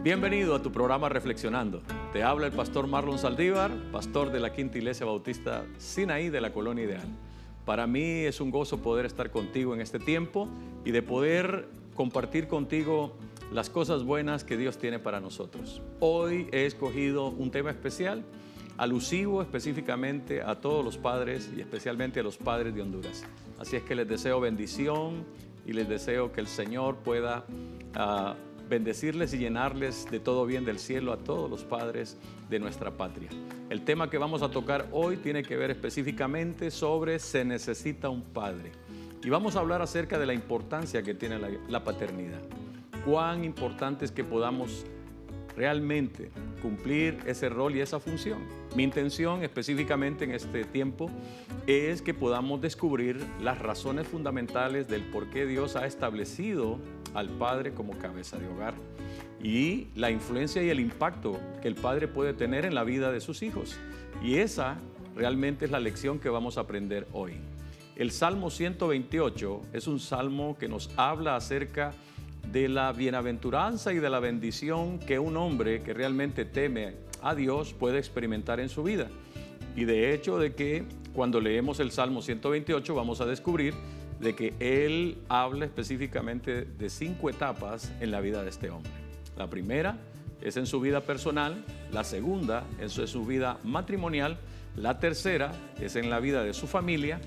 Bienvenido a tu programa Reflexionando. Te habla el pastor Marlon Saldívar, pastor de la Quinta Iglesia Bautista Sinaí de la Colonia Ideal. Para mí es un gozo poder estar contigo en este tiempo y de poder compartir contigo las cosas buenas que Dios tiene para nosotros. Hoy he escogido un tema especial, alusivo específicamente a todos los padres y especialmente a los padres de Honduras. Así es que les deseo bendición y les deseo que el Señor pueda bendecirles y llenarles de todo bien del cielo a todos los padres de nuestra patria. El tema que vamos a tocar hoy tiene que ver específicamente sobre se necesita un padre. Y vamos a hablar acerca de la importancia que tiene la paternidad. Cuán importante es que podamos realmente cumplir ese rol y esa función. Mi intención específicamente en este tiempo es que podamos descubrir las razones fundamentales del por qué Dios ha establecido al padre como cabeza de hogar y la influencia y el impacto que el padre puede tener en la vida de sus hijos. Y esa realmente es la lección que vamos a aprender hoy. El Salmo 128 es un salmo que nos habla acerca de la bienaventuranza y de la bendición que un hombre que realmente teme a Dios puede experimentar en su vida. Y de hecho de que cuando leemos el Salmo 128 vamos a descubrir de que él habla específicamente de 5 etapas en la vida de este hombre. La primera es en su vida personal, la segunda es en su vida matrimonial, la tercera es en la vida de su familia,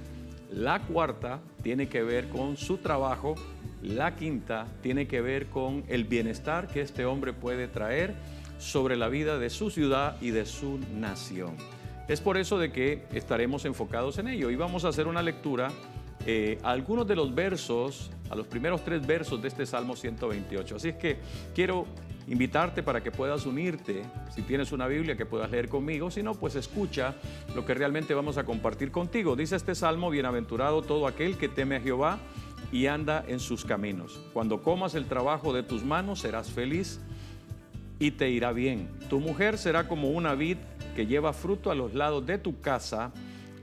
la cuarta tiene que ver con su trabajo, la quinta tiene que ver con el bienestar que este hombre puede traer sobre la vida de su ciudad y de su nación. Es por eso de que estaremos enfocados en ello y vamos a hacer una lectura a algunos de los versos, a los primeros 3 versos de este Salmo 128. Así es que quiero invitarte para que puedas unirte, si tienes una Biblia que puedas leer conmigo, si no, pues escucha lo que realmente vamos a compartir contigo. Dice este Salmo: bienaventurado todo aquel que teme a Jehová y anda en sus caminos. Cuando comas el trabajo de tus manos serás feliz y te irá bien. Tu mujer será como una vid que lleva fruto a los lados de tu casa.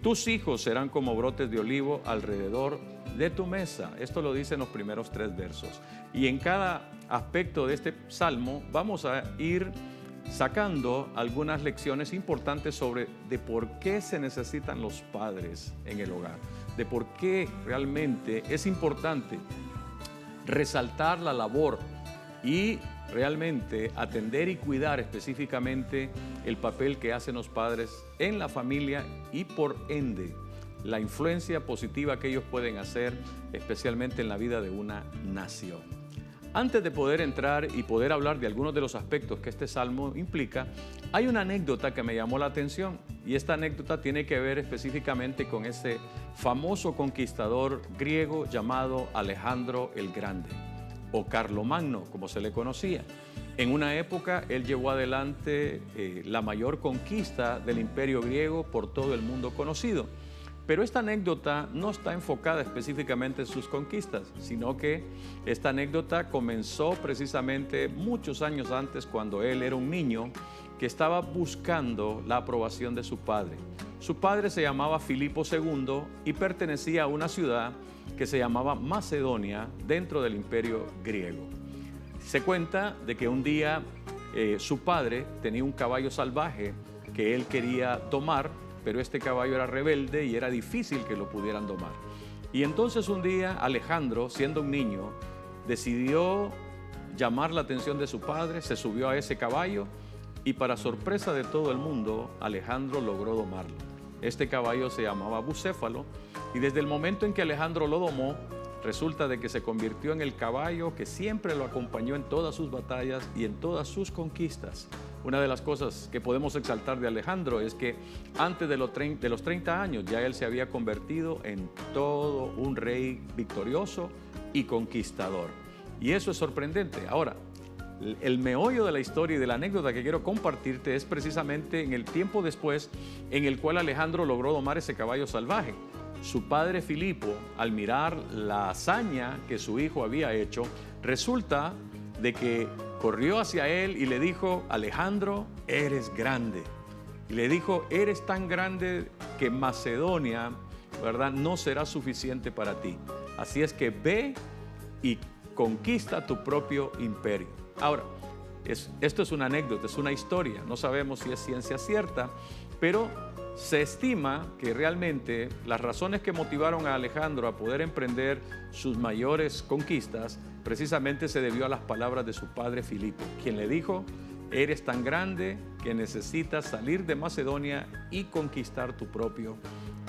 Tus hijos serán como brotes de olivo alrededor de tu mesa. Esto lo dice en los primeros 3 versos. Y en cada aspecto de este salmo vamos a ir sacando algunas lecciones importantes sobre de por qué se necesitan los padres en el hogar, de por qué realmente es importante resaltar la labor y realmente atender y cuidar específicamente el papel que hacen los padres en la familia y por ende la influencia positiva que ellos pueden hacer especialmente en la vida de una nación. Antes de poder entrar y poder hablar de algunos de los aspectos que este salmo implica, hay una anécdota que me llamó la atención y esta anécdota tiene que ver específicamente con ese famoso conquistador griego llamado Alejandro el Grande o Carlomagno, como se le conocía. En una época él llevó adelante la mayor conquista del imperio griego por todo el mundo conocido. Pero esta anécdota no está enfocada específicamente en sus conquistas, sino que esta anécdota comenzó precisamente muchos años antes, cuando él era un niño que estaba buscando la aprobación de su padre. Su padre se llamaba Filipo II y pertenecía a una ciudad que se llamaba Macedonia dentro del imperio griego. Se cuenta de que un día su padre tenía un caballo salvaje que él quería domar, pero este caballo era rebelde y era difícil que lo pudieran domar. Y entonces un día Alejandro, siendo un niño, decidió llamar la atención de su padre, se subió a ese caballo y para sorpresa de todo el mundo, Alejandro logró domarlo. Este caballo se llamaba Bucéfalo y desde el momento en que Alejandro lo domó, resulta de que se convirtió en el caballo que siempre lo acompañó en todas sus batallas y en todas sus conquistas. Una de las cosas que podemos exaltar de Alejandro es que antes de los 30 años ya él se había convertido en todo un rey victorioso y conquistador. Y eso es sorprendente. Ahora, el meollo de la historia y de la anécdota que quiero compartirte es precisamente en el tiempo después en el cual Alejandro logró domar ese caballo salvaje. Su padre Filipo, al mirar la hazaña que su hijo había hecho, resulta de que corrió hacia él y le dijo: Alejandro, eres grande. Y le dijo: eres tan grande que Macedonia, ¿verdad?, no será suficiente para ti. Así es que ve y conquista tu propio imperio. Ahora, esto es una anécdota, es una historia, no sabemos si es ciencia cierta, pero se estima que realmente las razones que motivaron a Alejandro a poder emprender sus mayores conquistas precisamente se debió a las palabras de su padre Filipo, quien le dijo: eres tan grande que necesitas salir de Macedonia y conquistar tu propio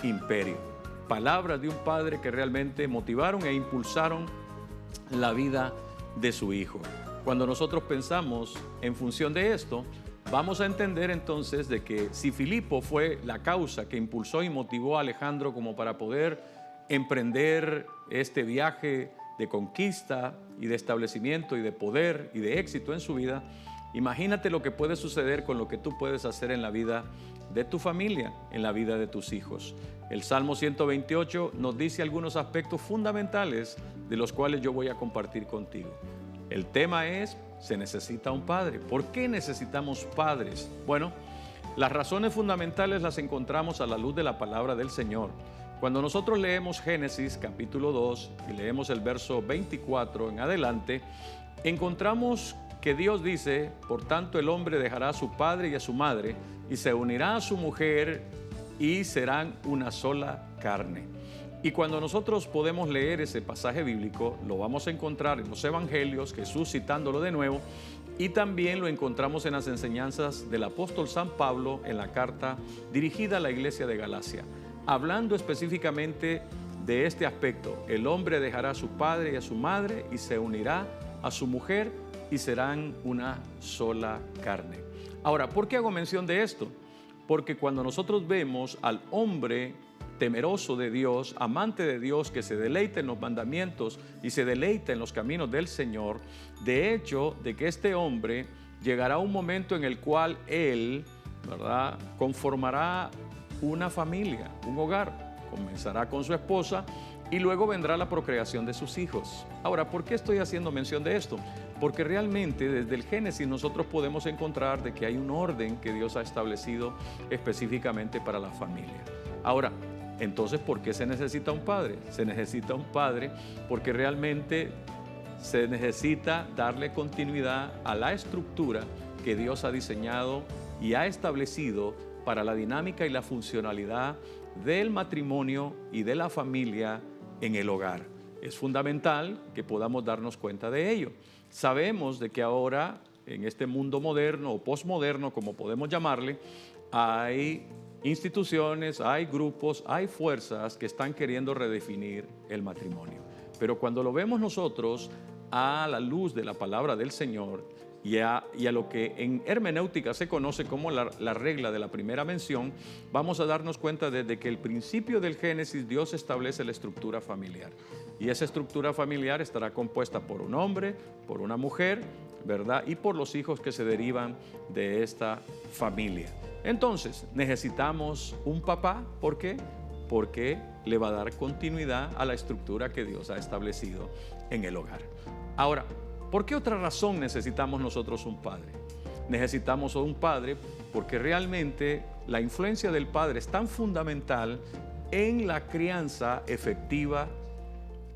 imperio. Palabras de un padre que realmente motivaron e impulsaron la vida de su hijo. Cuando nosotros pensamos en función de esto, vamos a entender entonces de que si Filipo fue la causa que impulsó y motivó a Alejandro como para poder emprender este viaje de conquista y de establecimiento y de poder y de éxito en su vida, imagínate lo que puede suceder con lo que tú puedes hacer en la vida de tu familia, en la vida de tus hijos. El Salmo 128 nos dice algunos aspectos fundamentales de los cuales yo voy a compartir contigo. El tema es: se necesita un padre. ¿Por qué necesitamos padres? Bueno, las razones fundamentales las encontramos a la luz de la palabra del Señor. Cuando nosotros leemos Génesis capítulo 2 y leemos el verso 24 en adelante, encontramos que Dios dice: por tanto el hombre dejará a su padre y a su madre y se unirá a su mujer y serán una sola carne. Y cuando nosotros podemos leer ese pasaje bíblico, lo vamos a encontrar en los evangelios, Jesús citándolo de nuevo, y también lo encontramos en las enseñanzas del apóstol San Pablo en la carta dirigida a la iglesia de Galacia, hablando específicamente de este aspecto: el hombre dejará a su padre y a su madre y se unirá a su mujer y serán una sola carne. Ahora, ¿por qué hago mención de esto? Porque cuando nosotros vemos al hombre temeroso de Dios, amante de Dios, que se deleita en los mandamientos y se deleita en los caminos del Señor, de hecho, de que este hombre llegará un momento en el cual él, ¿verdad?, conformará una familia, un hogar, comenzará con su esposa y luego vendrá la procreación de sus hijos. Ahora, ¿por qué estoy haciendo mención de esto? Porque realmente desde el Génesis nosotros podemos encontrar de que hay un orden que Dios ha establecido específicamente para la familia. Ahora, entonces, ¿por qué se necesita un padre? Se necesita un padre porque realmente se necesita darle continuidad a la estructura que Dios ha diseñado y ha establecido para la dinámica y la funcionalidad del matrimonio y de la familia en el hogar. Es fundamental que podamos darnos cuenta de ello. Sabemos de que ahora, en este mundo moderno o posmoderno, como podemos llamarle, hay instituciones, hay grupos, hay fuerzas que están queriendo redefinir el matrimonio. Pero cuando lo vemos nosotros a la luz de la palabra del Señor y a lo que en hermenéutica se conoce como la regla de la primera mención, vamos a darnos cuenta desde que el principio del Génesis Dios establece la estructura familiar. Y esa estructura familiar estará compuesta por un hombre, por una mujer, ¿verdad?, y por los hijos que se derivan de esta familia. Entonces, necesitamos un papá. ¿Por qué? Porque le va a dar continuidad a la estructura que Dios ha establecido en el hogar. Ahora, ¿por qué otra razón necesitamos nosotros un padre? Necesitamos un padre porque realmente la influencia del padre es tan fundamental en la crianza efectiva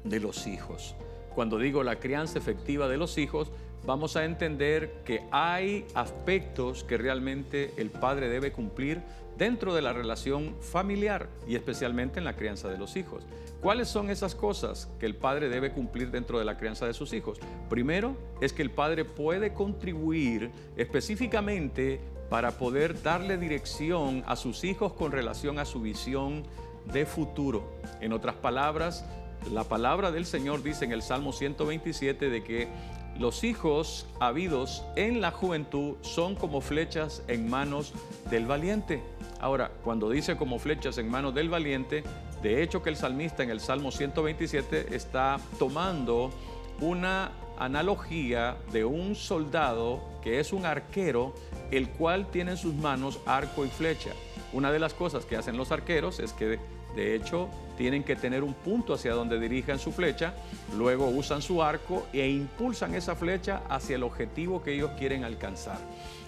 de los hijos. Cuando digo la crianza efectiva de los hijos, vamos a entender que hay aspectos que realmente el padre debe cumplir dentro de la relación familiar y especialmente en la crianza de los hijos. ¿Cuáles son esas cosas que el padre debe cumplir dentro de la crianza de sus hijos? Primero, es que el padre puede contribuir específicamente para poder darle dirección a sus hijos con relación a su visión de futuro. En otras palabras, la palabra del Señor dice en el Salmo 127 de que los hijos habidos en la juventud son como flechas en manos del valiente. Ahora, cuando dice como flechas en manos del valiente, de hecho que el salmista en el Salmo 127 está tomando una analogía de un soldado que es un arquero, el cual tiene en sus manos arco y flecha. Una de las cosas que hacen los arqueros es que de hecho tienen que tener un punto hacia donde dirijan su flecha, luego usan su arco e impulsan esa flecha hacia el objetivo que ellos quieren alcanzar.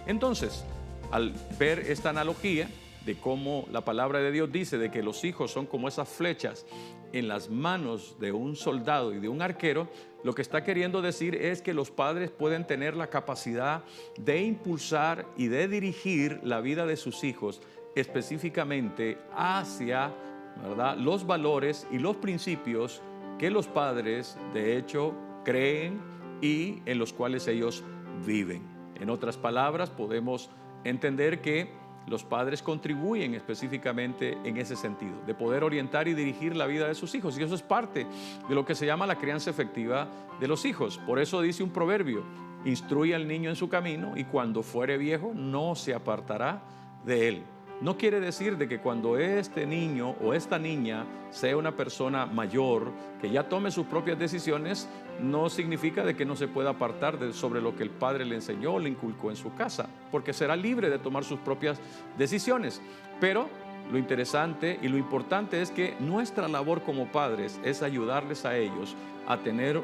Entonces, al ver esta analogía, de cómo la palabra de Dios dice de que los hijos son como esas flechas en las manos de un soldado y de un arquero, lo que está queriendo decir es que los padres pueden tener la capacidad de impulsar y de dirigir la vida de sus hijos específicamente hacia, ¿verdad?, los valores y los principios que los padres de hecho creen y en los cuales ellos viven. En otras palabras, podemos entender que los padres contribuyen específicamente en ese sentido, de poder orientar y dirigir la vida de sus hijos. Y eso es parte de lo que se llama la crianza efectiva de los hijos. Por eso dice un proverbio: instruye al niño en su camino y cuando fuere viejo no se apartará de él. No quiere decir de que cuando este niño o esta niña sea una persona mayor, que ya tome sus propias decisiones, no significa de que no se pueda apartar sobre lo que el padre le enseñó o le inculcó en su casa, porque será libre de tomar sus propias decisiones. Pero lo interesante y lo importante es que nuestra labor como padres es ayudarles a ellos a tener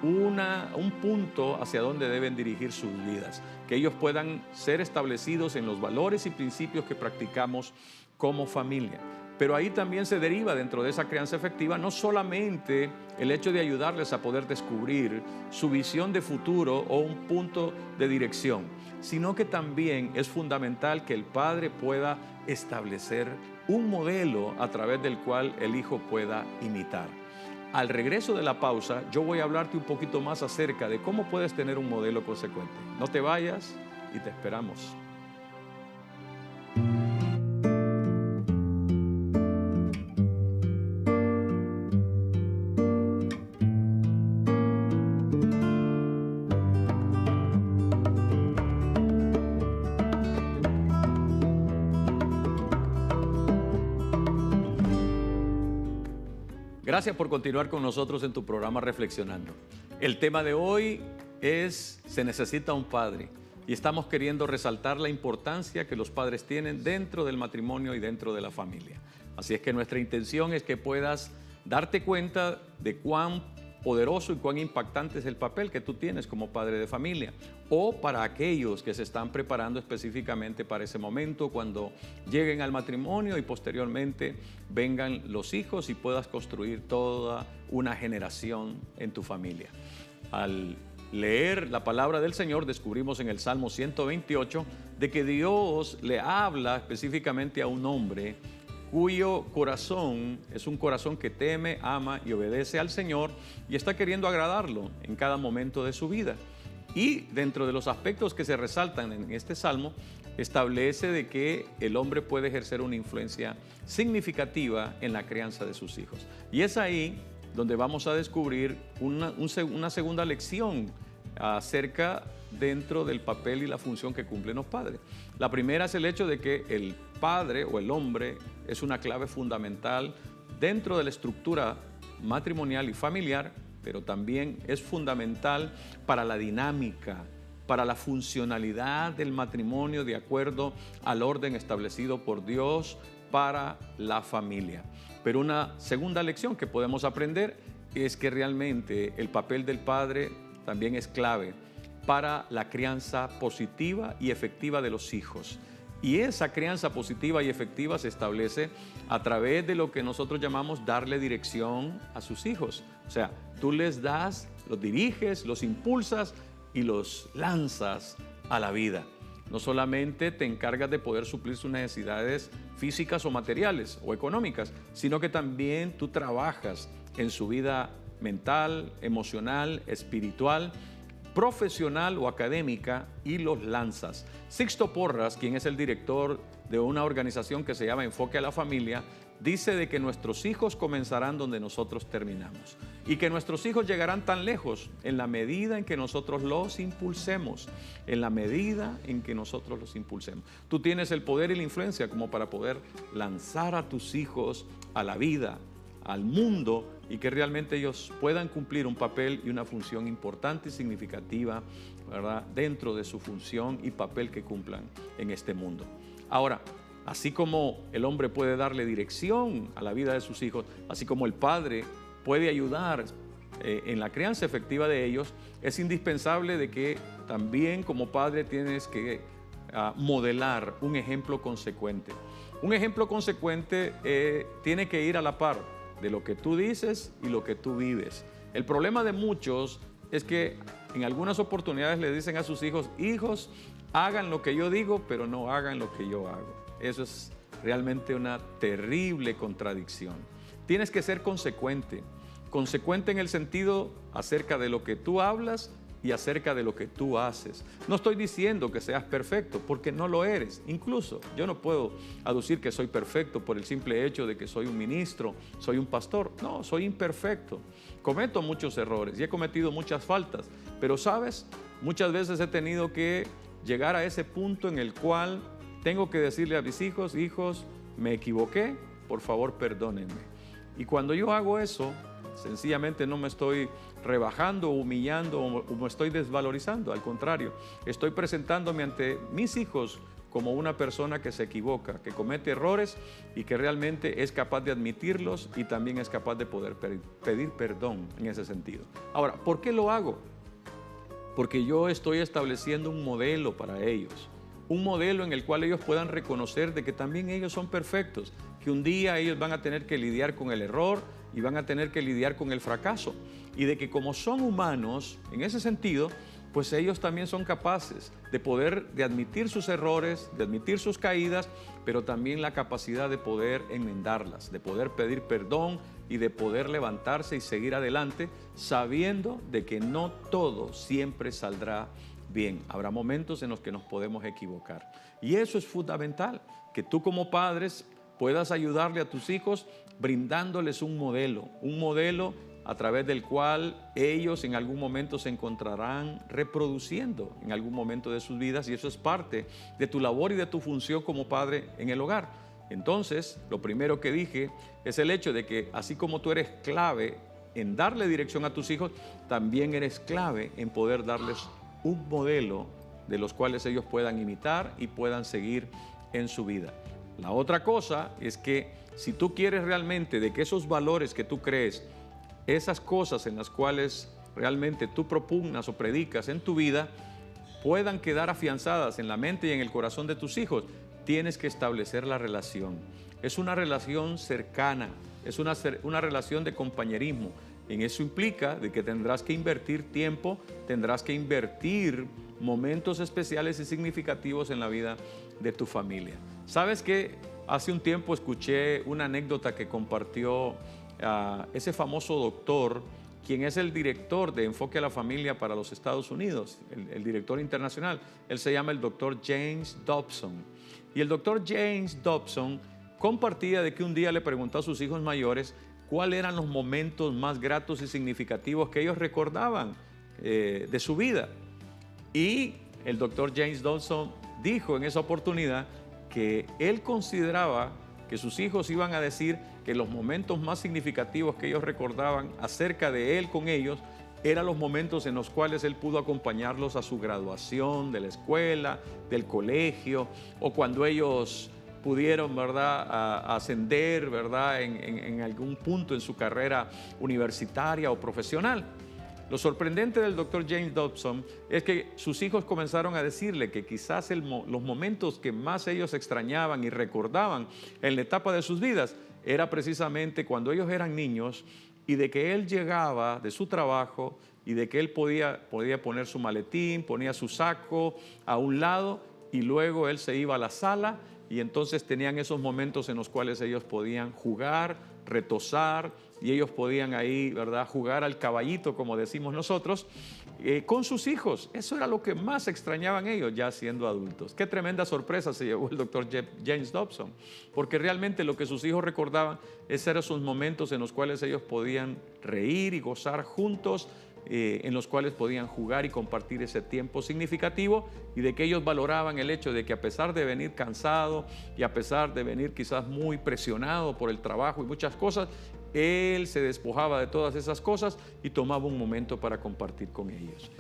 un punto hacia donde deben dirigir sus vidas, que ellos puedan ser establecidos en los valores y principios que practicamos como familia. Pero ahí también se deriva dentro de esa crianza efectiva no solamente el hecho de ayudarles a poder descubrir su visión de futuro o un punto de dirección, sino que también es fundamental que el padre pueda establecer un modelo a través del cual el hijo pueda imitar. Al regreso de la pausa, yo voy a hablarte un poquito más acerca de cómo puedes tener un modelo consecuente. No te vayas y te esperamos. Gracias por continuar con nosotros en tu programa Reflexionando. El tema de hoy es: se necesita un padre. Y estamos queriendo resaltar la importancia que los padres tienen dentro del matrimonio y dentro de la familia. Así es que nuestra intención es que puedas darte cuenta de cuán poderoso y cuán impactante es el papel que tú tienes como padre de familia, o para aquellos que se están preparando específicamente para ese momento cuando lleguen al matrimonio y posteriormente vengan los hijos y puedas construir toda una generación en tu familia. Al leer la palabra del Señor, descubrimos en el Salmo 128 de que Dios le habla específicamente a un hombre cuyo corazón es un corazón que teme, ama y obedece al Señor y está queriendo agradarlo en cada momento de su vida. Y dentro de los aspectos que se resaltan en este salmo, establece de que el hombre puede ejercer una influencia significativa en la crianza de sus hijos. Y es ahí donde vamos a descubrir una segunda lección acerca dentro del papel y la función que cumplen los padres. La primera es el hecho de que el padre o el hombre es una clave fundamental dentro de la estructura matrimonial y familiar, pero también es fundamental para la dinámica, para la funcionalidad del matrimonio de acuerdo al orden establecido por Dios para la familia. Pero una segunda lección que podemos aprender es que realmente el papel del padre también es clave para la crianza positiva y efectiva de los hijos. Y esa crianza positiva y efectiva se establece a través de lo que nosotros llamamos darle dirección a sus hijos. O sea, tú les das, los diriges, los impulsas y los lanzas a la vida. No solamente te encargas de poder suplir sus necesidades físicas o materiales o económicas, sino que también tú trabajas en su vida mental, emocional, espiritual, profesional o académica y los lanzas. Sixto Porras, quien es el director de una organización que se llama Enfoque a la Familia, dice de que nuestros hijos comenzarán donde nosotros terminamos y que nuestros hijos llegarán tan lejos en la medida en que nosotros los impulsemos, en la medida en que nosotros los impulsemos. Tú tienes el poder y la influencia como para poder lanzar a tus hijos a la vida, al mundo, y que realmente ellos puedan cumplir un papel y una función importante y significativa, ¿verdad?, dentro de su función y papel que cumplan en este mundo. Ahora, así como el hombre puede darle dirección a la vida de sus hijos, así como el padre puede ayudar en la crianza efectiva de ellos, es indispensable de que también como padre tienes que modelar un ejemplo consecuente. Un ejemplo consecuente tiene que ir a la par de lo que tú dices y lo que tú vives. El problema de muchos es que en algunas oportunidades le dicen a sus hijos, hijos, hagan lo que yo digo, pero no hagan lo que yo hago. Eso es realmente una terrible contradicción. Tienes que ser consecuente. Consecuente en el sentido acerca de lo que tú hablas y acerca de lo que tú haces. No estoy diciendo que seas perfecto, porque no lo eres. Incluso yo no puedo aducir que soy perfecto por el simple hecho de que soy un ministro, soy un pastor. No, soy imperfecto. Cometo muchos errores y he cometido muchas faltas. Pero, ¿sabes? Muchas veces he tenido que llegar a ese punto en el cual tengo que decirle a mis hijos, hijos, me equivoqué, por favor perdónenme. Y cuando yo hago eso, sencillamente no me estoy rebajando, humillando o me estoy desvalorizando. Al contrario, estoy presentándome ante mis hijos como una persona que se equivoca, que comete errores y que realmente es capaz de admitirlos y también es capaz de poder pedir perdón en ese sentido. Ahora, ¿por qué lo hago? Porque yo estoy estableciendo un modelo para ellos. Un modelo en el cual ellos puedan reconocer de que también ellos son perfectos, que un día ellos van a tener que lidiar con el error y van a tener que lidiar con el fracaso. Y de que como son humanos, en ese sentido, pues ellos también son capaces de admitir sus errores, de admitir sus caídas, pero también la capacidad de poder enmendarlas, de poder pedir perdón y de poder levantarse y seguir adelante, sabiendo de que no todo siempre saldrá bien. Habrá momentos en los que nos podemos equivocar. Y eso es fundamental, que tú como padres puedas ayudarle a tus hijos brindándoles un modelo a través del cual ellos en algún momento se encontrarán reproduciendo en algún momento de sus vidas, y eso es parte de tu labor y de tu función como padre en el hogar. Entonces, lo primero que dije es el hecho de que así como tú eres clave en darle dirección a tus hijos, también eres clave en poder darles un modelo de los cuales ellos puedan imitar y puedan seguir en su vida. La otra cosa es que si tú quieres realmente de que esos valores que tú crees, esas cosas en las cuales realmente tú propugnas o predicas en tu vida, puedan quedar afianzadas en la mente y en el corazón de tus hijos, tienes que establecer la relación. Es una relación cercana, es una relación de compañerismo. En eso implica de que tendrás que invertir tiempo, tendrás que invertir momentos especiales y significativos en la vida de tu familia. ¿Sabes qué? Hace un tiempo escuché una anécdota que compartió ese famoso doctor, quien es el director de Enfoque a la Familia para los Estados Unidos, el director internacional. Él se llama el doctor James Dobson. Y el doctor James Dobson compartía de que un día le preguntó a sus hijos mayores cuáles eran los momentos más gratos y significativos que ellos recordaban de su vida. Y el doctor James Dobson dijo en esa oportunidad que él consideraba que sus hijos iban a decir que los momentos más significativos que ellos recordaban acerca de él con ellos eran los momentos en los cuales él pudo acompañarlos a su graduación de la escuela, del colegio, o cuando ellos pudieron, ¿verdad?, ascender, ¿verdad?, en algún punto en su carrera universitaria o profesional. Lo sorprendente del doctor James Dobson es que sus hijos comenzaron a decirle que quizás los momentos que más ellos extrañaban y recordaban en la etapa de sus vidas era precisamente cuando ellos eran niños, y de que él llegaba de su trabajo y de que él podía poner su maletín, ponía su saco a un lado y luego él se iba a la sala, y entonces tenían esos momentos en los cuales ellos podían jugar, retosar, y ellos podían ahí, ¿verdad?, jugar al caballito, como decimos nosotros, con sus hijos. Eso era lo que más extrañaban ellos ya siendo adultos. Qué tremenda sorpresa se llevó el doctor James Dobson, porque realmente lo que sus hijos recordaban eran esos momentos en los cuales ellos podían reír y gozar juntos, en los cuales podían jugar y compartir ese tiempo significativo, y de que ellos valoraban el hecho de que a pesar de venir cansado y a pesar de venir quizás muy presionado por el trabajo y muchas cosas, él se despojaba de todas esas cosas y tomaba un momento para compartir con ellos.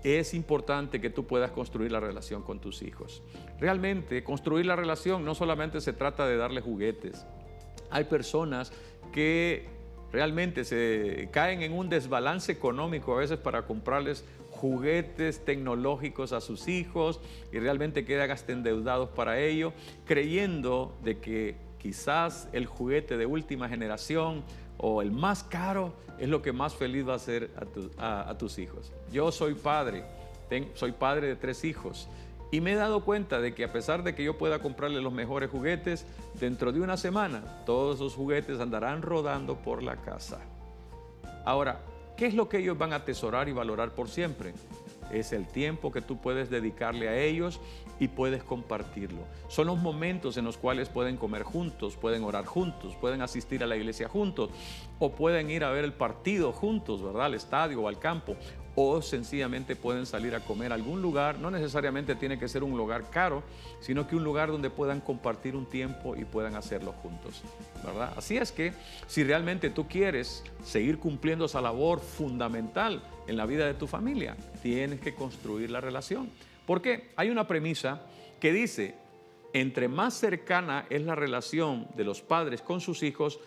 Es importante que tú puedas construir la relación con tus hijos. Realmente, construir la relación no solamente se trata de darle juguetes. Hay personas que realmente se caen en un desbalance económico a veces para comprarles juguetes tecnológicos a sus hijos y realmente quedan hasta endeudados para ello, creyendo de que quizás el juguete de última generación o el más caro es lo que más feliz va a hacer a tus hijos. Yo soy padre de 3 hijos y me he dado cuenta de que a pesar de que yo pueda comprarle los mejores juguetes, dentro de una semana todos esos juguetes andarán rodando por la casa. Ahora, ¿qué es lo que ellos van a atesorar y valorar por siempre? Es el tiempo que tú puedes dedicarle a ellos y puedes compartirlo. Son los momentos en los cuales pueden comer juntos, pueden orar juntos, pueden asistir a la iglesia juntos o pueden ir a ver el partido juntos, ¿verdad? Al estadio o al campo, o sencillamente pueden salir a comer a algún lugar. No necesariamente tiene que ser un lugar caro, sino que un lugar donde puedan compartir un tiempo y puedan hacerlo juntos, ¿verdad? Así es que si realmente tú quieres seguir cumpliendo esa labor fundamental en la vida de tu familia, tienes que construir la relación. Porque hay una premisa que dice, entre más cercana es la relación de los padres con sus hijos,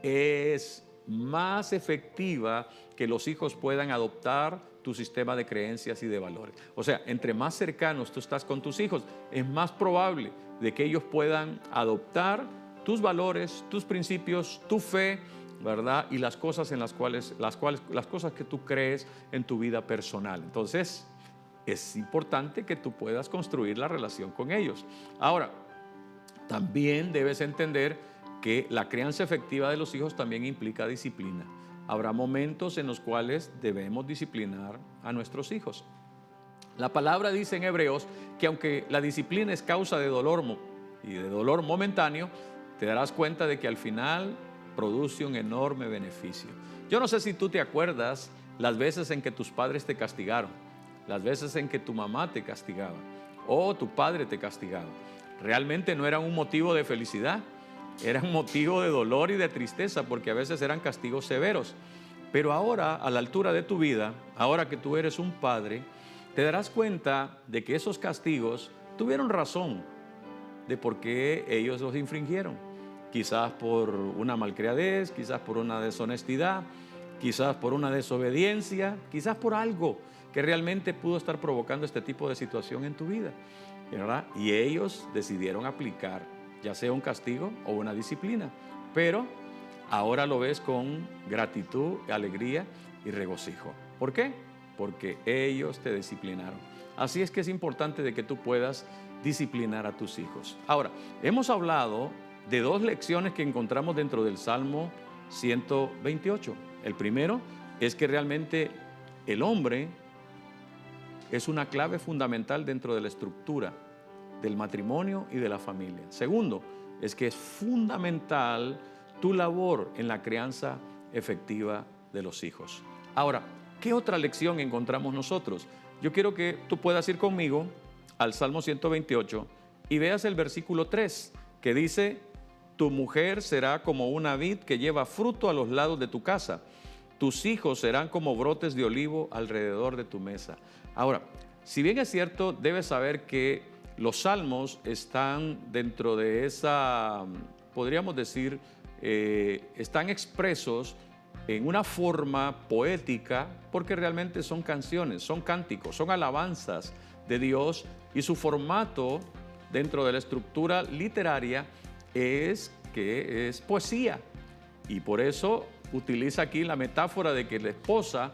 es más efectiva que los hijos puedan adoptar tu sistema de creencias y de valores. O sea, entre más cercanos tú estás con tus hijos, es más probable de que ellos puedan adoptar tus valores, tus principios, tu fe, ¿verdad? Y las cosas las cosas que tú crees en tu vida personal. Entonces, es importante que tú puedas construir la relación con ellos. Ahora, también debes entender que la crianza efectiva de los hijos también implica disciplina. Habrá momentos en los cuales debemos disciplinar a nuestros hijos. La palabra dice en Hebreos que aunque la disciplina es causa de dolor y de dolor momentáneo, te darás cuenta de que al final produce un enorme beneficio. Yo no sé si tú te acuerdas las veces en que tus padres te castigaron, las veces en que tu mamá te castigaba o tu padre te castigaba. Realmente no era un motivo de felicidad, era un motivo de dolor y de tristeza, porque a veces eran castigos severos. Pero ahora, a la altura de tu vida, ahora que tú eres un padre, te darás cuenta de que esos castigos tuvieron razón de por qué ellos los infringieron. Quizás por una malcriadez, quizás por una deshonestidad, quizás por una desobediencia, quizás por algo que realmente pudo estar provocando este tipo de situación en tu vida, ¿verdad? Y ellos decidieron aplicar ya sea un castigo o una disciplina, pero ahora lo ves con gratitud, alegría y regocijo. ¿Por qué? Porque ellos te disciplinaron. Así es que es importante de que tú puedas disciplinar a tus hijos. Ahora, hemos hablado de 2 lecciones que encontramos dentro del Salmo 128. El primero es que realmente el hombre es una clave fundamental dentro de la estructura del matrimonio y de la familia. Segundo, es que es fundamental tu labor en la crianza efectiva de los hijos. Ahora, ¿qué otra lección encontramos nosotros? Yo quiero que tú puedas ir conmigo al Salmo 128 y veas el versículo 3, que dice: tu mujer será como una vid que lleva fruto a los lados de tu casa. Tus hijos serán como brotes de olivo alrededor de tu mesa. Ahora, si bien es cierto, debes saber que los salmos están dentro de esa, podríamos decir, están expresos en una forma poética, porque realmente son canciones, son cánticos, son alabanzas de Dios, y su formato dentro de la estructura literaria es que es poesía. Y por eso utiliza aquí la metáfora de que la esposa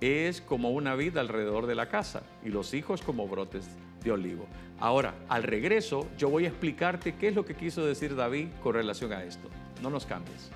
es como una vid alrededor de la casa y los hijos como brotes de olivo. Ahora, al regreso, yo voy a explicarte qué es lo que quiso decir David con relación a esto. No nos cambies.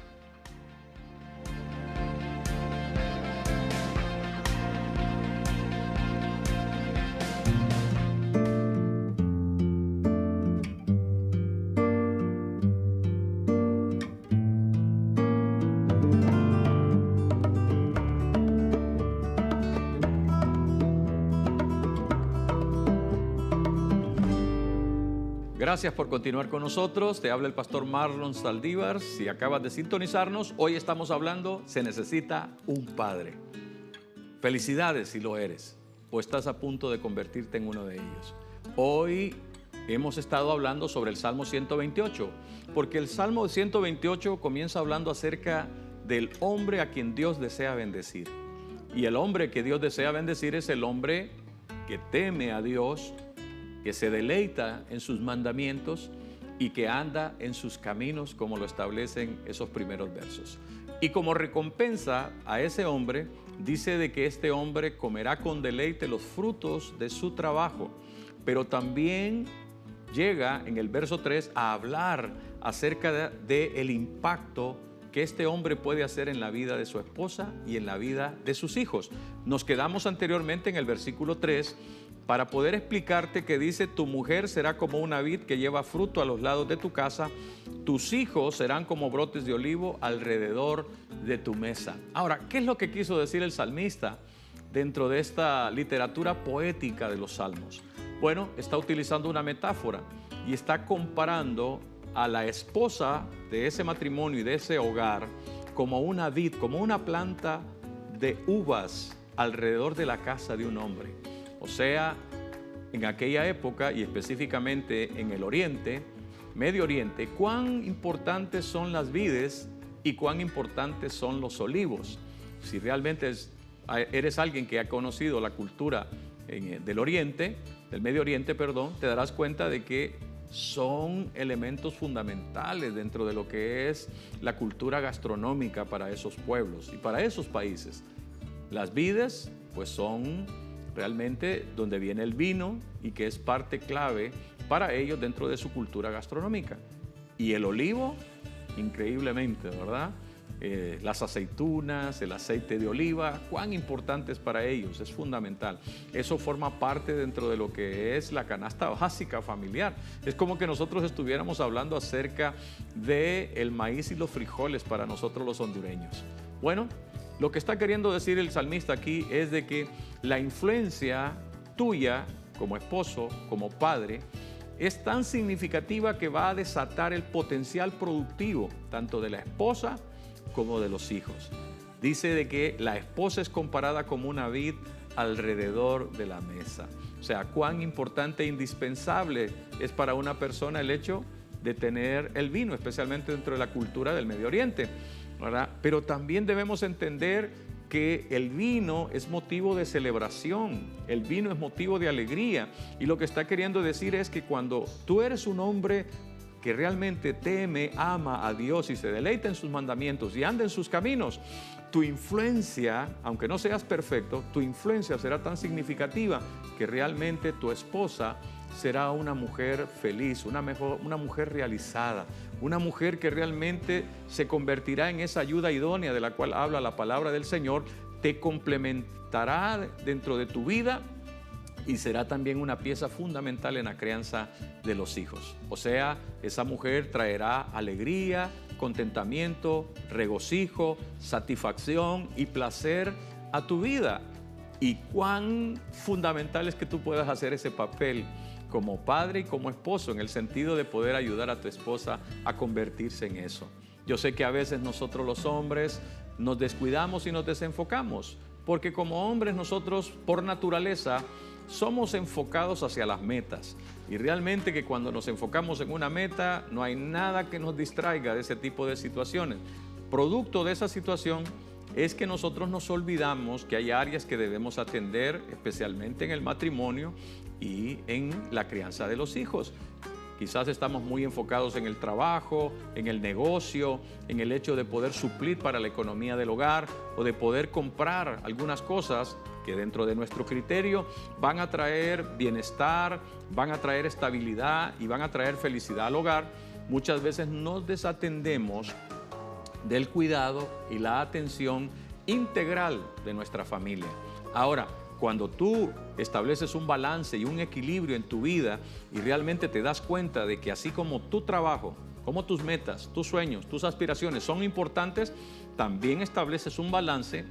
Gracias por continuar con nosotros. Te habla el pastor Marlon Saldívar. Si acabas de sintonizarnos, hoy estamos hablando, se necesita un padre. Felicidades si lo eres o estás a punto de convertirte en uno de ellos. Hoy hemos estado hablando sobre el Salmo 128, porque el Salmo 128 comienza hablando acerca del hombre a quien Dios desea bendecir. Y el hombre que Dios desea bendecir es el hombre que teme a Dios, que se deleita en sus mandamientos y que anda en sus caminos, como lo establecen esos primeros versos. Y como recompensa a ese hombre, dice de que este hombre comerá con deleite los frutos de su trabajo, pero también llega en el verso 3 a hablar acerca del impacto que este hombre puede hacer en la vida de su esposa y en la vida de sus hijos. Nos quedamos anteriormente en el versículo 3 para poder explicarte que dice: tu mujer será como una vid que lleva fruto a los lados de tu casa, tus hijos serán como brotes de olivo alrededor de tu mesa. Ahora, ¿qué es lo que quiso decir el salmista dentro de esta literatura poética de los salmos? Bueno, está utilizando una metáfora y está comparando a la esposa de ese matrimonio y de ese hogar como una vid, como una planta de uvas alrededor de la casa de un hombre. O sea, en aquella época y específicamente en el Oriente, Medio Oriente, cuán importantes son las vides y cuán importantes son los olivos. Si realmente eres alguien que ha conocido la cultura del Oriente, del Medio Oriente, perdón, te darás cuenta de que son elementos fundamentales dentro de lo que es la cultura gastronómica para esos pueblos y para esos países. Las vides, pues son realmente donde viene el vino y que es parte clave para ellos dentro de su cultura gastronómica. Y el olivo, increíblemente, ¿verdad? Las aceitunas, el aceite de oliva, cuán importante es para ellos, es fundamental. Eso forma parte dentro de lo que es la canasta básica familiar. Es como que nosotros estuviéramos hablando acerca del maíz y los frijoles para nosotros los hondureños. Bueno, lo que está queriendo decir el salmista aquí es de que la influencia tuya como esposo, como padre, es tan significativa que va a desatar el potencial productivo tanto de la esposa como de los hijos. Dice de que la esposa es comparada como una vid alrededor de la mesa. O sea, cuán importante e indispensable es para una persona el hecho de tener el vino, especialmente dentro de la cultura del Medio Oriente, ¿verdad? Pero también debemos entender que el vino es motivo de celebración, el vino es motivo de alegría. Y lo que está queriendo decir es que cuando tú eres un hombre que realmente teme, ama a Dios y se deleita en sus mandamientos y anda en sus caminos, tu influencia, aunque no seas perfecto, tu influencia será tan significativa que realmente tu esposa será una mujer feliz, una mujer realizada, una mujer que realmente se convertirá en esa ayuda idónea de la cual habla la palabra del Señor, te complementará dentro de tu vida y será también una pieza fundamental en la crianza de los hijos. O sea, esa mujer traerá alegría, contentamiento, regocijo, satisfacción y placer a tu vida. Y cuán fundamental es que tú puedas hacer ese papel como padre y como esposo, en el sentido de poder ayudar a tu esposa a convertirse en eso. Yo sé que a veces nosotros los hombres nos descuidamos y nos desenfocamos, porque como hombres nosotros por naturaleza somos enfocados hacia las metas, y realmente que cuando nos enfocamos en una meta no hay nada que nos distraiga de ese tipo de situaciones. Producto de esa situación es que nosotros nos olvidamos que hay áreas que debemos atender, especialmente en el matrimonio y en la crianza de los hijos. Quizás estamos muy enfocados en el trabajo, en el negocio, en el hecho de poder suplir para la economía del hogar o de poder comprar algunas cosas que dentro de nuestro criterio van a traer bienestar, van a traer estabilidad y van a traer felicidad al hogar. Muchas veces nos desatendemos del cuidado y la atención integral de nuestra familia. Ahora, cuando tú estableces un balance y un equilibrio en tu vida y realmente te das cuenta de que así como tu trabajo, como tus metas, tus sueños, tus aspiraciones son importantes, también estableces un balance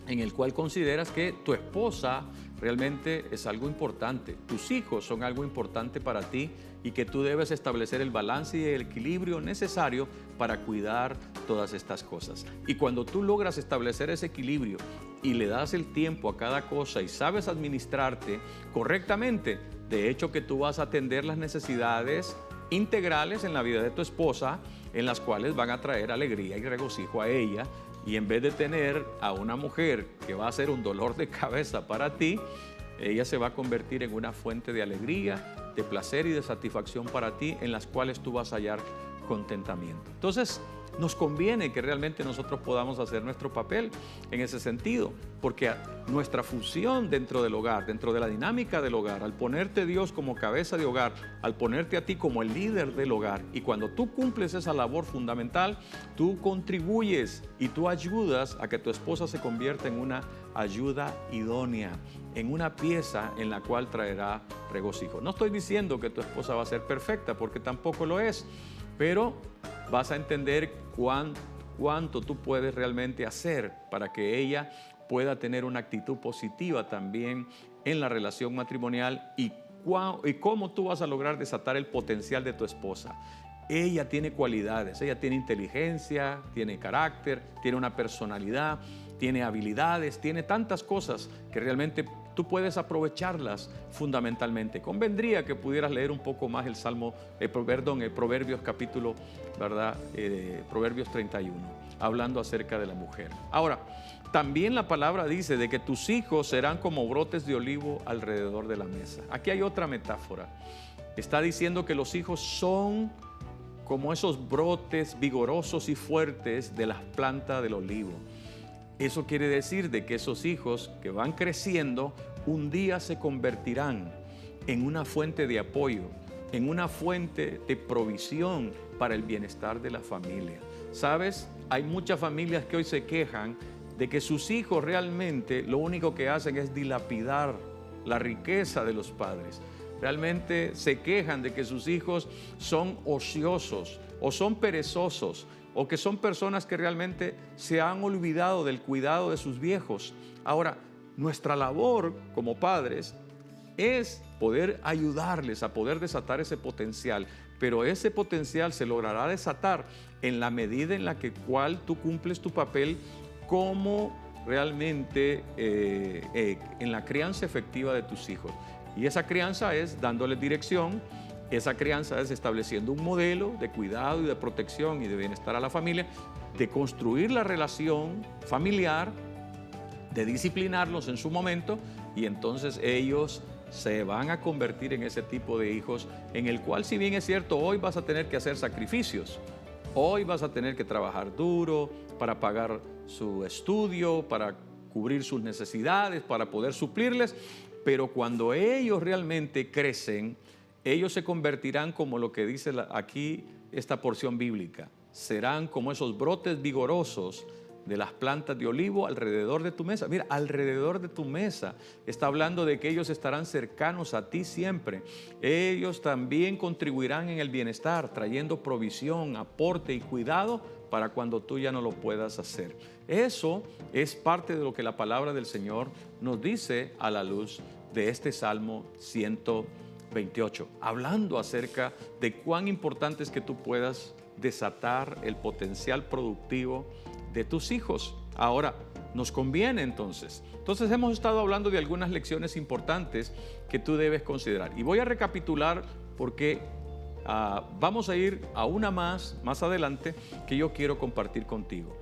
en el cual consideras que tu esposa realmente es algo importante, tus hijos son algo importante para ti y que tú debes establecer el balance y el equilibrio necesario para cuidar todas estas cosas. Y cuando tú logras establecer ese equilibrio y le das el tiempo a cada cosa y sabes administrarte correctamente, de hecho que tú vas a atender las necesidades integrales en la vida de tu esposa en las cuales van a traer alegría y regocijo a ella. Y en vez de tener a una mujer que va a ser un dolor de cabeza para ti, ella se va a convertir en una fuente de alegría, de placer y de satisfacción para ti, en las cuales tú vas a hallar contentamiento. Entonces, nos conviene que realmente nosotros podamos hacer nuestro papel en ese sentido, porque nuestra función dentro del hogar, dentro de la dinámica del hogar, al ponerte Dios como cabeza de hogar, al ponerte a ti como el líder del hogar, y cuando tú cumples esa labor fundamental, tú contribuyes y tú ayudas a que tu esposa se convierta en una ayuda idónea, en una pieza en la cual traerá regocijo. No estoy diciendo que tu esposa va a ser perfecta, porque tampoco lo es, pero vas a entender cuánto tú puedes realmente hacer para que ella pueda tener una actitud positiva también en la relación matrimonial y cómo tú vas a lograr desatar el potencial de tu esposa. Ella tiene cualidades, ella tiene inteligencia, tiene carácter, tiene una personalidad, tiene habilidades, tiene tantas cosas que realmente tú puedes aprovecharlas fundamentalmente. Convendría que pudieras leer un poco más el Proverbios capítulo, ¿verdad? Proverbios 31, hablando acerca de la mujer. Ahora, también la palabra dice de que tus hijos serán como brotes de olivo alrededor de la mesa. Aquí hay otra metáfora. Está diciendo que los hijos son como esos brotes vigorosos y fuertes de las plantas del olivo. Eso quiere decir de que esos hijos que van creciendo un día se convertirán en una fuente de apoyo, en una fuente de provisión para el bienestar de la familia. ¿Sabes? Hay muchas familias que hoy se quejan de que sus hijos realmente lo único que hacen es dilapidar la riqueza de los padres. Realmente se quejan de que sus hijos son ociosos o son perezosos, o que son personas que realmente se han olvidado del cuidado de sus viejos. Ahora, nuestra labor como padres es poder ayudarles a poder desatar ese potencial, pero ese potencial se logrará desatar en la medida en la cual tú cumples tu papel como realmente en la crianza efectiva de tus hijos. Y esa crianza es dándoles dirección. Esa crianza es estableciendo un modelo de cuidado y de protección y de bienestar a la familia, de construir la relación familiar, de disciplinarlos en su momento, y entonces ellos se van a convertir en ese tipo de hijos en el cual, si bien es cierto, hoy vas a tener que hacer sacrificios, hoy vas a tener que trabajar duro para pagar su estudio, para cubrir sus necesidades, para poder suplirles, pero cuando ellos realmente crecen, ellos se convertirán como lo que dice aquí esta porción bíblica. Serán como esos brotes vigorosos de las plantas de olivo alrededor de tu mesa. Mira, alrededor de tu mesa. Está hablando de que ellos estarán cercanos a ti siempre. Ellos también contribuirán en el bienestar, trayendo provisión, aporte y cuidado para cuando tú ya no lo puedas hacer. Eso es parte de lo que la palabra del Señor nos dice a la luz de este Salmo 128, hablando acerca de cuán importante es que tú puedas desatar el potencial productivo de tus hijos. Ahora, nos conviene entonces. Entonces hemos estado hablando de algunas lecciones importantes que tú debes considerar. Y voy a recapitular porque vamos a ir a una más adelante que yo quiero compartir contigo.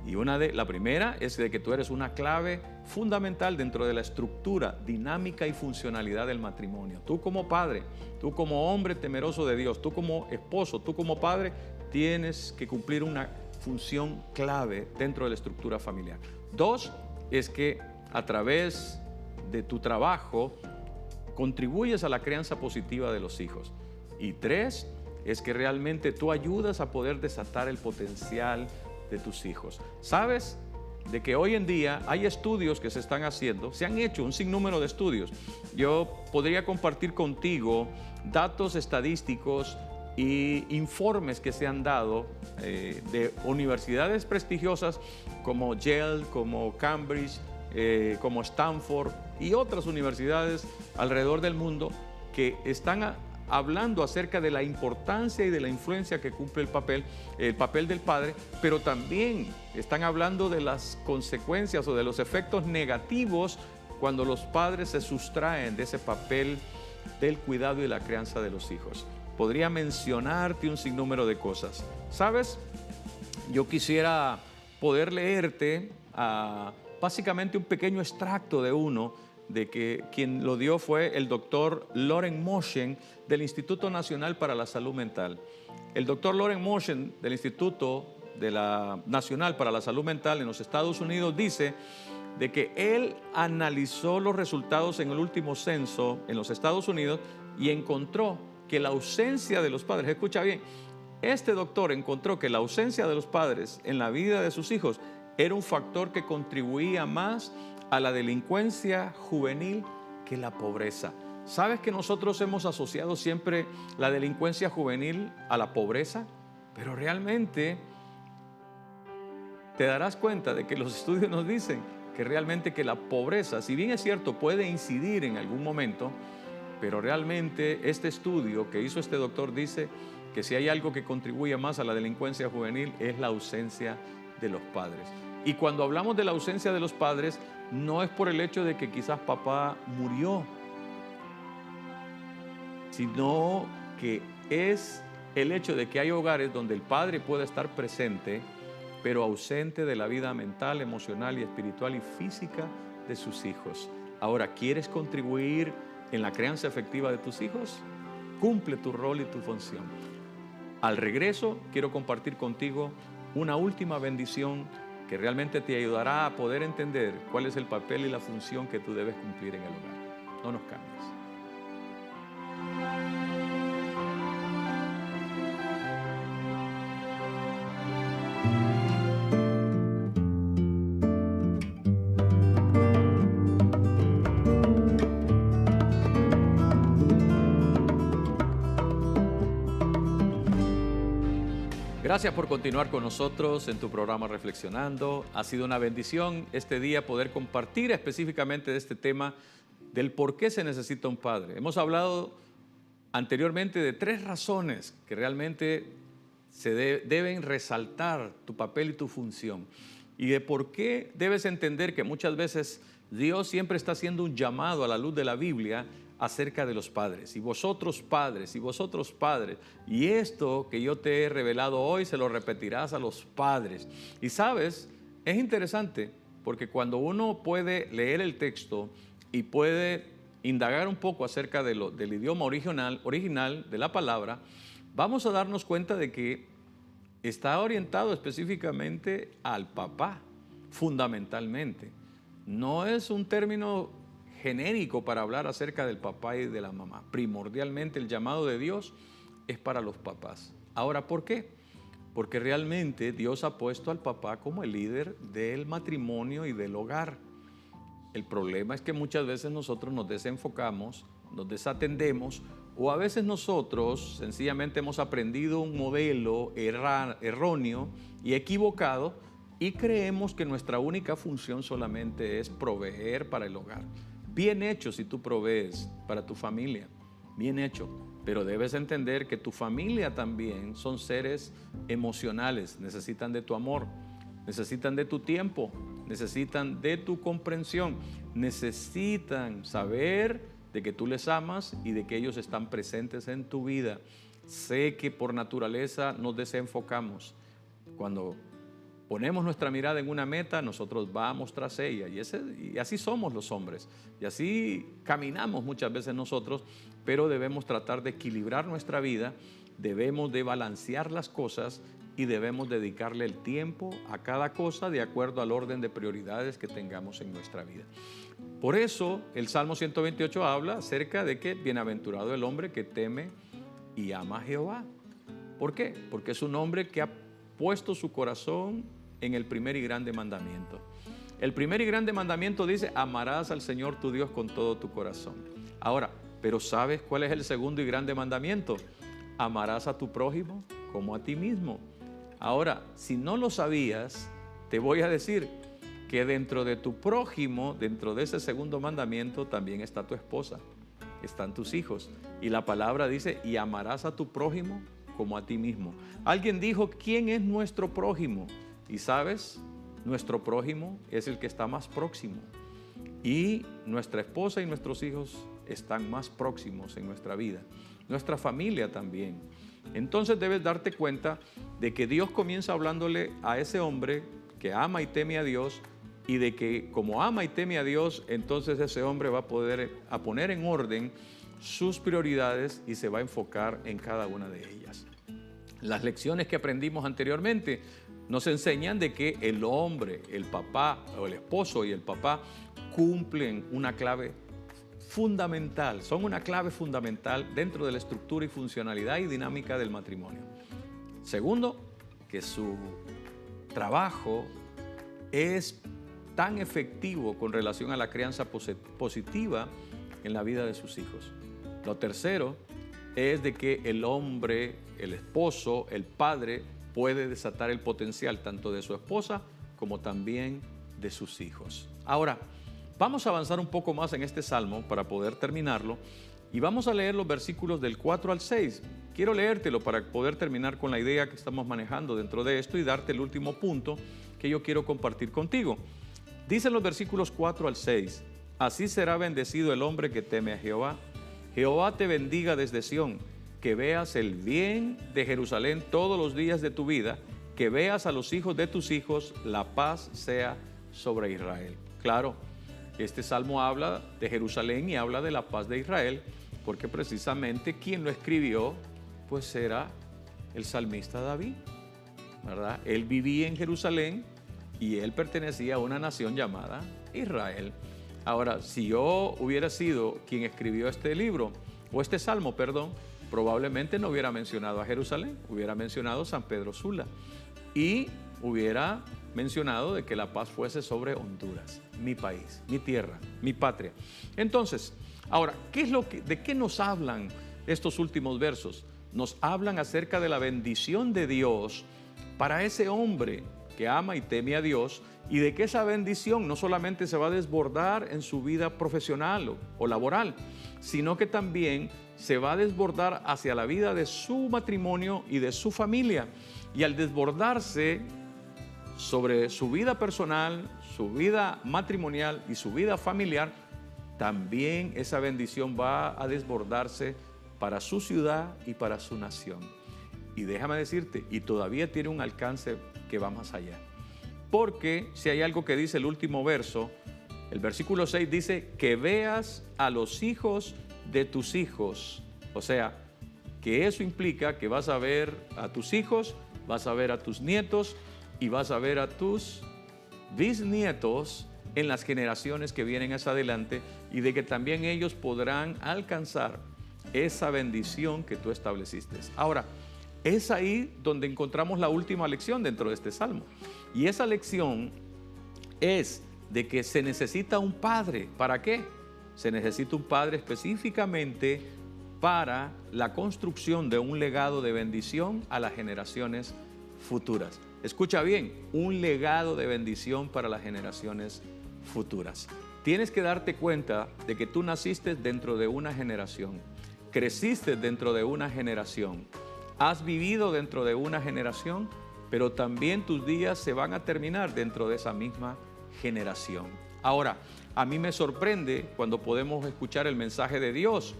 Y la primera es de que tú eres una clave fundamental dentro de la estructura, dinámica y funcionalidad del matrimonio. Tú como padre, tú como hombre temeroso de Dios, tú como esposo, tú como padre, tienes que cumplir una función clave dentro de la estructura familiar. Dos, es que a través de tu trabajo contribuyes a la crianza positiva de los hijos. Y tres, es que realmente tú ayudas a poder desatar el potencial de tus hijos. ¿Sabes de que hoy en día hay estudios que se están haciendo? Se han hecho un sinnúmero de estudios. Yo podría compartir contigo datos estadísticos y informes que se han dado de universidades prestigiosas como Yale, como Cambridge, como Stanford y otras universidades alrededor del mundo que están hablando acerca de la importancia y de la influencia que cumple el papel del padre, pero también están hablando de las consecuencias o de los efectos negativos cuando los padres se sustraen de ese papel del cuidado y la crianza de los hijos. Podría mencionarte un sinnúmero de cosas, ¿Sabes? Yo quisiera poder leerte básicamente un pequeño extracto de uno, de que quien lo dio fue el doctor Loren Moshen del Instituto Nacional para la Salud Mental. El doctor Loren Moshen del Instituto Nacional para la Salud Mental en los Estados Unidos dice de que él analizó los resultados en el último censo en los Estados Unidos y encontró que la ausencia de los padres, escucha bien, este doctor encontró que la ausencia de los padres en la vida de sus hijos era un factor que contribuía más a la delincuencia juvenil que la pobreza. ¿Sabes que nosotros hemos asociado siempre la delincuencia juvenil a la pobreza? Pero realmente te darás cuenta de que los estudios nos dicen que realmente que la pobreza, si bien es cierto, puede incidir en algún momento, pero realmente este estudio que hizo este doctor dice que si hay algo que contribuye más a la delincuencia juvenil es la ausencia de los padres. Y cuando hablamos de la ausencia de los padres, no es por el hecho de que quizás papá murió, sino que es el hecho de que hay hogares donde el padre puede estar presente, pero ausente de la vida mental, emocional y espiritual y física de sus hijos. Ahora, ¿quieres contribuir en la crianza efectiva de tus hijos? Cumple tu rol y tu función. Al regreso, quiero compartir contigo una última bendición que realmente te ayudará a poder entender cuál es el papel y la función que tú debes cumplir en el hogar. No nos cambies. Gracias por continuar con nosotros en tu programa Reflexionando. Ha sido una bendición este día poder compartir específicamente de este tema del por qué se necesita un padre. Hemos hablado anteriormente de 3 razones que realmente deben resaltar tu papel y tu función. Y de por qué debes entender que muchas veces Dios siempre está haciendo un llamado a la luz de la Biblia acerca de los padres. Y vosotros padres, y esto que yo te he revelado hoy se lo repetirás a los padres. Y sabes, es interesante porque cuando uno puede leer el texto y puede indagar un poco acerca del idioma original de la palabra, vamos a darnos cuenta de que está orientado específicamente al papá, fundamentalmente. No es un término genérico para hablar acerca del papá y de la mamá. Primordialmente el llamado de Dios es para los papás. Ahora, ¿por qué? Porque realmente Dios ha puesto al papá como el líder del matrimonio y del hogar. El problema es que muchas veces nosotros nos desenfocamos, nos desatendemos, o a veces nosotros sencillamente hemos aprendido un modelo erróneo y equivocado y creemos que nuestra única función solamente es proveer para el hogar. Bien hecho si tú provees para tu familia, bien hecho, pero debes entender que tu familia también son seres emocionales, necesitan de tu amor, necesitan de tu tiempo, necesitan de tu comprensión, necesitan saber de que tú les amas y de que ellos están presentes en tu vida. Sé que por naturaleza nos desenfocamos. Cuando ponemos nuestra mirada en una meta, nosotros vamos tras ella y así somos los hombres y así caminamos muchas veces nosotros, pero debemos tratar de equilibrar nuestra vida, debemos de balancear las cosas y debemos dedicarle el tiempo a cada cosa de acuerdo al orden de prioridades que tengamos en nuestra vida. Por eso el Salmo 128 habla acerca de que bienaventurado el hombre que teme y ama a Jehová. ¿Por qué? Porque es un hombre que ha puesto su corazón en el primer y grande mandamiento. El primer y grande mandamiento dice: amarás al Señor tu Dios con todo tu corazón. Ahora, ¿pero sabes cuál es el segundo y grande mandamiento? Amarás a tu prójimo como a ti mismo. Ahora, si no lo sabías, te voy a decir que dentro de tu prójimo, dentro de ese segundo mandamiento, también está tu esposa, están tus hijos. Y la palabra dice: y amarás a tu prójimo como a ti mismo. Alguien dijo: ¿quién es nuestro prójimo? Y sabes, nuestro prójimo es el que está más próximo. Y nuestra esposa y nuestros hijos están más próximos en nuestra vida. Nuestra familia también. Entonces debes darte cuenta de que Dios comienza hablándole a ese hombre que ama y teme a Dios, y de que como ama y teme a Dios, entonces ese hombre va a poner en orden sus prioridades y se va a enfocar en cada una de ellas. Las lecciones que aprendimos anteriormente nos enseñan de que el hombre, el papá o el esposo y el papá cumplen una clave fundamental, son una clave fundamental dentro de la estructura y funcionalidad y dinámica del matrimonio. Segundo, que su trabajo es tan efectivo con relación a la crianza positiva en la vida de sus hijos. Lo tercero es de que el hombre, el esposo, el padre puede desatar el potencial tanto de su esposa como también de sus hijos. Ahora, vamos a avanzar un poco más en este salmo para poder terminarlo y vamos a leer los versículos del 4 al 6. Quiero leértelo para poder terminar con la idea que estamos manejando dentro de esto y darte el último punto que yo quiero compartir contigo. Dicen los versículos 4 al 6, así será bendecido el hombre que teme a Jehová. Jehová te bendiga desde Sión, que veas el bien de Jerusalén todos los días de tu vida, que veas a los hijos de tus hijos, la paz sea sobre Israel. Claro, este salmo habla de Jerusalén y habla de la paz de Israel, porque precisamente quien lo escribió, pues era el salmista David, ¿verdad? Él vivía en Jerusalén y él pertenecía a una nación llamada Israel. Ahora, si yo hubiera sido quien escribió este libro, o este salmo, perdón, probablemente no hubiera mencionado a Jerusalén, hubiera mencionado San Pedro Sula y hubiera mencionado de que la paz fuese sobre Honduras, mi país, mi tierra, mi patria. Entonces, ahora, ¿de qué nos hablan estos últimos versos? Nos hablan acerca de la bendición de Dios para ese hombre que ama y teme a Dios, y de que esa bendición no solamente se va a desbordar en su vida profesional o laboral, sino que también se va a desbordar hacia la vida de su matrimonio y de su familia. Y al desbordarse sobre su vida personal, su vida matrimonial y su vida familiar, también esa bendición va a desbordarse para su ciudad y para su nación. Y déjame decirte, y todavía tiene un alcance que va más allá. Porque si hay algo que dice el último verso, el versículo 6 dice que veas a los hijos de tus hijos. O sea, que eso implica que vas a ver a tus hijos, vas a ver a tus nietos y vas a ver a tus bisnietos en las generaciones que vienen hacia adelante, y de que también ellos podrán alcanzar esa bendición que tú estableciste. Ahora, es ahí donde encontramos la última lección dentro de este salmo. Y esa lección es de que se necesita un padre. ¿Para qué? Se necesita un padre específicamente para la construcción de un legado de bendición a las generaciones futuras. Escucha bien, un legado de bendición para las generaciones futuras. Tienes que darte cuenta de que tú naciste dentro de una generación, creciste dentro de una generación, has vivido dentro de una generación, pero también tus días se van a terminar dentro de esa misma generación. Ahora, a mí me sorprende cuando podemos escuchar el mensaje de Dios,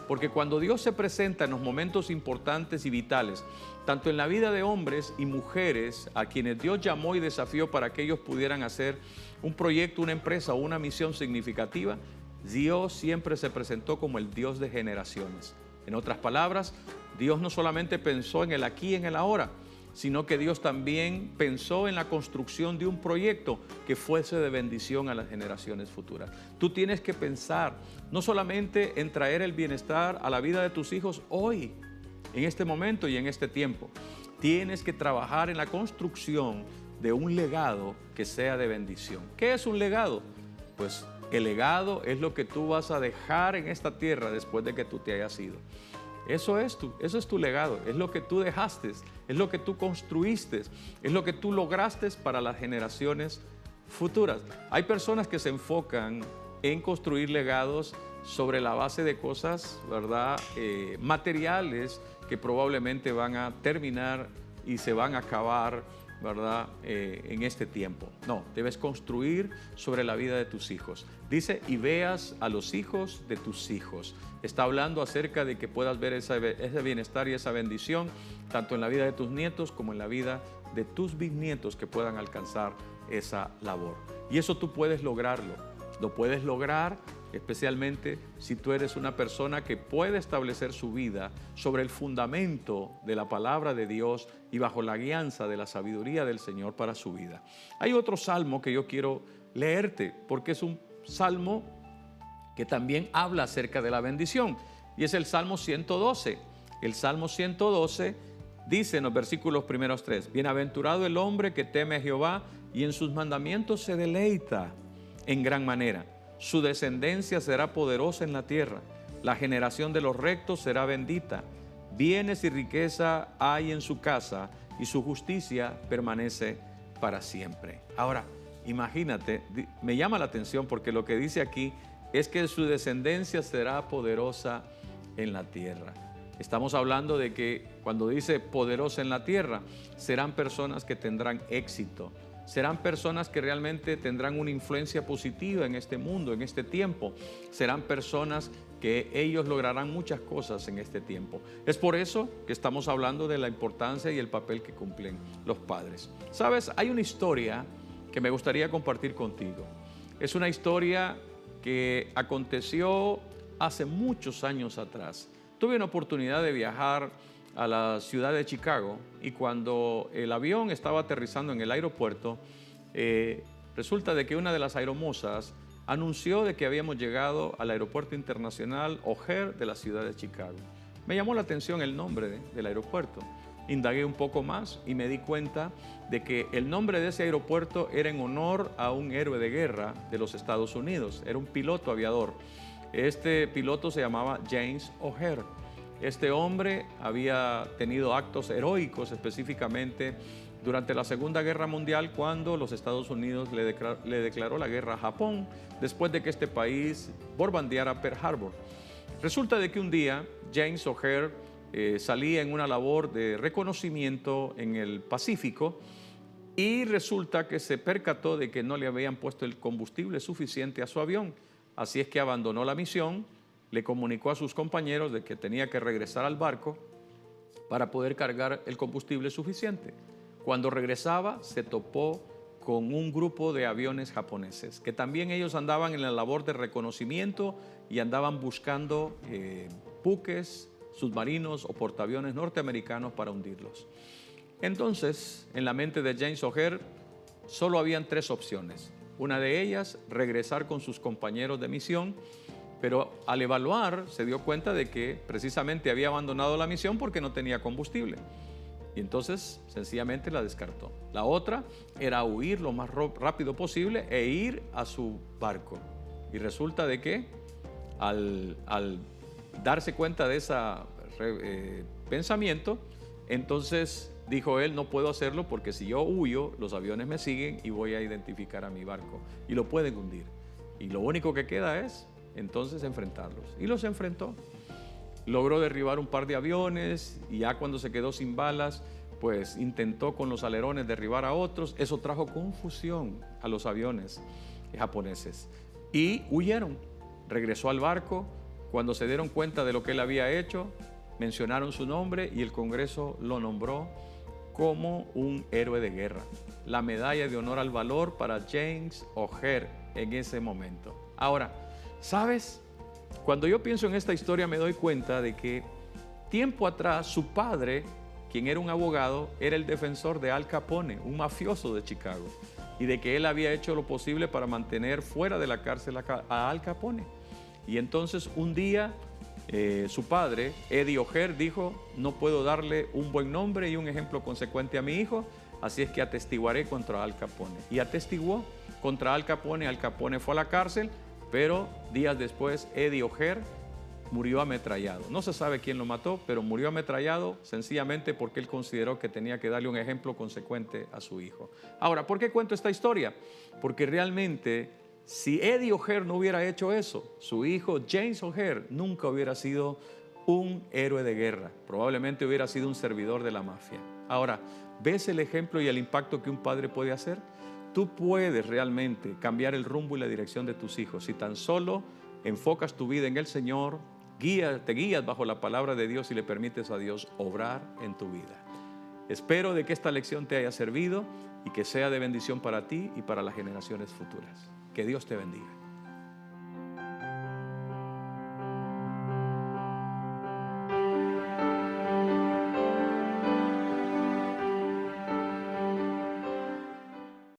porque cuando Dios se presenta en los momentos importantes y vitales, tanto en la vida de hombres y mujeres a quienes Dios llamó y desafió para que ellos pudieran hacer un proyecto, una empresa o una misión significativa, Dios siempre se presentó como el Dios de generaciones. En otras palabras, Dios no solamente pensó en el aquí y en el ahora, sino que Dios también pensó en la construcción de un proyecto que fuese de bendición a las generaciones futuras. Tú tienes que pensar no solamente en traer el bienestar a la vida de tus hijos hoy, en este momento y en este tiempo. Tienes que trabajar en la construcción de un legado que sea de bendición. ¿Qué es un legado? Pues el legado es lo que tú vas a dejar en esta tierra después de que tú te hayas ido. Eso es tu legado, es lo que tú dejaste, es lo que tú construiste, es lo que tú lograste para las generaciones futuras. Hay personas que se enfocan en construir legados sobre la base de cosas, ¿verdad? Materiales que probablemente van a terminar y se van a acabar ¿verdad? En este tiempo. No, debes construir sobre la vida de tus hijos. Dice, y veas a los hijos de tus hijos. Está hablando acerca de que puedas ver ese bienestar y esa bendición, tanto en la vida de tus nietos como en la vida de tus bisnietos, que puedan alcanzar esa labor. Y eso tú puedes lograrlo. Lo puedes lograr especialmente si tú eres una persona que puede establecer su vida sobre el fundamento de la palabra de Dios y bajo la guianza de la sabiduría del Señor para su vida. Hay otro salmo que yo quiero leerte porque es un salmo que también habla acerca de la bendición, y es el Salmo 112. El Salmo 112 dice en los versículos primeros 3, bienaventurado el hombre que teme a Jehová y en sus mandamientos se deleita en gran manera. Su descendencia será poderosa en la tierra. La generación de los rectos será bendita. Bienes y riqueza hay en su casa y su justicia permanece para siempre. Ahora, imagínate, me llama la atención porque lo que dice aquí es que su descendencia será poderosa en la tierra. Estamos hablando de que cuando dice poderosa en la tierra, serán personas que tendrán éxito. Serán personas que realmente tendrán una influencia positiva en este mundo, en este tiempo. Serán personas que ellos lograrán muchas cosas en este tiempo. Es por eso que estamos hablando de la importancia y el papel que cumplen los padres. ¿Sabes? Hay una historia que me gustaría compartir contigo. Es una historia que aconteció hace muchos años atrás. Tuve una oportunidad de viajar a la ciudad de Chicago y cuando el avión estaba aterrizando en el aeropuerto, resulta de que una de las aeromosas anunció de que habíamos llegado al aeropuerto internacional O'Hare de la ciudad de Chicago. Me llamó la atención el nombre del aeropuerto. Indagué un poco más y me di cuenta de que el nombre de ese aeropuerto era en honor a un héroe de guerra de los Estados Unidos. Era un piloto aviador. Este piloto se llamaba James O'Hare. Este hombre había tenido actos heroicos específicamente durante la Segunda Guerra Mundial, cuando los Estados Unidos le declaró la guerra a Japón después de que este país bombardeara Pearl Harbor. Resulta de que un día James O'Hare salía en una labor de reconocimiento en el Pacífico y resulta que se percató de que no le habían puesto el combustible suficiente a su avión. Así es que abandonó la misión, le comunicó a sus compañeros de que tenía que regresar al barco para poder cargar el combustible suficiente. Cuando regresaba, se topó con un grupo de aviones japoneses, que también ellos andaban en la labor de reconocimiento y andaban buscando buques, submarinos o portaaviones norteamericanos para hundirlos. Entonces, en la mente de James O'Hare, solo habían tres opciones. Una de ellas, regresar con sus compañeros de misión, pero al evaluar se dio cuenta de que precisamente había abandonado la misión porque no tenía combustible. Y entonces sencillamente la descartó. La otra era huir lo más rápido posible e ir a su barco. Y resulta de que al darse cuenta de ese pensamiento, entonces dijo él, no puedo hacerlo porque si yo huyo, los aviones me siguen y voy a identificar a mi barco y lo pueden hundir. Y lo único que queda es entonces enfrentarlos. Y los enfrentó. Logró derribar un par de aviones y ya cuando se quedó sin balas, pues intentó con los alerones derribar a otros. Eso trajo confusión a los aviones japoneses y huyeron. Regresó al barco. Cuando se dieron cuenta de lo que él había hecho, mencionaron su nombre y el Congreso lo nombró como un héroe de guerra. La medalla de honor al valor para James O'Hare en ese momento. Ahora, ¿sabes? Cuando yo pienso en esta historia me doy cuenta de que tiempo atrás su padre, quien era un abogado, era el defensor de Al Capone, un mafioso de Chicago, y de que él había hecho lo posible para mantener fuera de la cárcel a Al Capone. Y entonces un día su padre, Eddie O'Hare, dijo, no puedo darle un buen nombre y un ejemplo consecuente a mi hijo, así es que atestiguaré contra Al Capone. Y atestiguó contra Al Capone. Al Capone fue a la cárcel, pero días después Eddie O'Hare murió ametrallado. No se sabe quién lo mató, pero murió ametrallado sencillamente porque él consideró que tenía que darle un ejemplo consecuente a su hijo. Ahora, ¿por qué cuento esta historia? Porque realmente, si Eddie O'Hare no hubiera hecho eso, su hijo James O'Hare nunca hubiera sido un héroe de guerra. Probablemente hubiera sido un servidor de la mafia. Ahora, ¿ves el ejemplo y el impacto que un padre puede hacer? Tú puedes realmente cambiar el rumbo y la dirección de tus hijos si tan solo enfocas tu vida en el Señor, te guías bajo la palabra de Dios y le permites a Dios obrar en tu vida. Espero de que esta lección te haya servido y que sea de bendición para ti y para las generaciones futuras. Que Dios te bendiga.